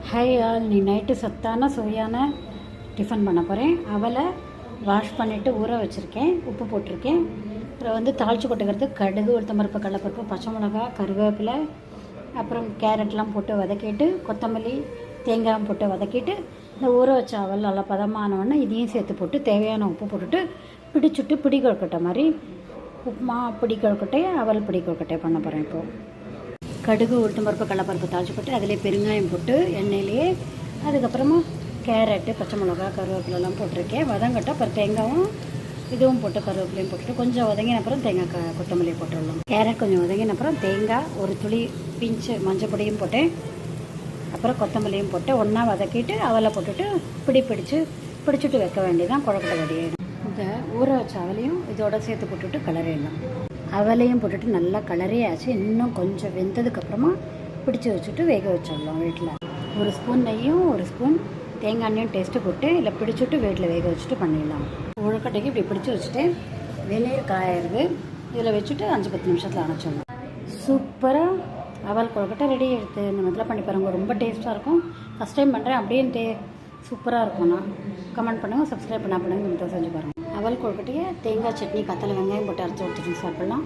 Hi all, நீ night சத்தான சுவையான டிஃபன் பண்ண போகிறேன். அவலை வாஷ் பண்ணிவிட்டு ஊற வச்சுருக்கேன், உப்பு போட்டிருக்கேன். அப்புறம் தாளித்து கொட்டுக்கிறதுக்கு கடுகு, உளுத்தம்பருப்பு, கடலைப்பருப்பு, பச்சை மிளகா, கருவேப்பிலை, அப்புறம் கேரட்லாம் போட்டு வதக்கிட்டு, கொத்தமல்லி, தேங்காய் போட்டு வதக்கிட்டு, இந்த ஊற வச்ச அவல் நல்லா பதமானவொடனே இதையும் சேர்த்து போட்டு தேவையான உப்பு போட்டுட்டு பிடிச்சிட்டு பிடி கொழுக்கட்டை மாதிரி உப்புமா பிடி கொழுக்கட்டையை அவல் பிடி கொழுக்கட்டையை பண்ண போகிறேன். இப்போது கடுகு, உளுத்தம்பருப்பு, கடலைப்பருப்பு தாளித்து போட்டு அதிலே பெருங்காயம் போட்டு எண்ணெயிலேயே, அதுக்கப்புறமா கேரட்டு, பச்சை மிளகா, கருவேப்பிலெல்லாம் போட்டிருக்கேன். வதங்கட்டும். அப்புறம் தேங்காயும் இதுவும் போட்டு கருவேப்பிலையும் போட்டுட்டு கொஞ்சம் வதங்கின அப்புறம் தேங்காய் கொத்தமல்லியை போட்டுடலாம். கேரட் கொஞ்சம் வதங்கின அப்புறம் தேங்காய் ஒரு துளி பிஞ்சு மஞ்சள் பொடியும் போட்டேன். அப்புறம் கொத்தமல்லியும் போட்டு ஒன்றா வதக்கிட்டு அவலை போட்டுட்டு பிடிச்சிட்டு வைக்க வேண்டியதான். கொழுக்கட்டை ரெடி ஆகிடும். இந்த ஊற வச்ச அவலையும் இதோட சேர்த்து போட்டுட்டு கிளறிடலாம். அவலையும் போட்டுட்டு நல்லா கிளறியாச்சு. இன்னும் கொஞ்சம் வெந்ததுக்கப்புறமா பிடிச்சி வச்சுட்டு வேக வச்சிடலாம். வீட்டில் ஒரு ஸ்பூன் நெய்யும் ஒரு ஸ்பூன் தேங்காய் எண்ணெயும் டேஸ்ட்டு போட்டு இல்லை பிடிச்சிட்டு வீட்டில் வேக வச்சுட்டு பண்ணிடலாம். கொழுக்கட்டைக்கு இப்படி பிடிச்சி வச்சுட்டு வெந்நீர் காயிருது, இதில் வச்சுட்டு 5-10 நிமிஷத்தில் அணைச்சிடலாம். சூப்பராக அவல் கொழுக்கட்டை ரெடி எடுத்து இந்த மாதிரிலாம் பண்ணி பாருங்கள். ரொம்ப டேஸ்ட்டாக இருக்கும். ஃபஸ்ட் டைம் பண்ணுறேன், அப்படியே சூப்பராக இருக்கும். நான் கமெண்ட் பண்ணுங்கள், சப்ஸ்கிரைப் பண்ணுங்கள், இந்த மாதிரி செஞ்சு பாருங்கள். அவல் கொழுக்கட்டையை தேங்காய் சட்னி, கத்தலை, வெங்காயம் போட்டு அரைச்சி ஊற்றிட்டு சாப்பிட்லாம்.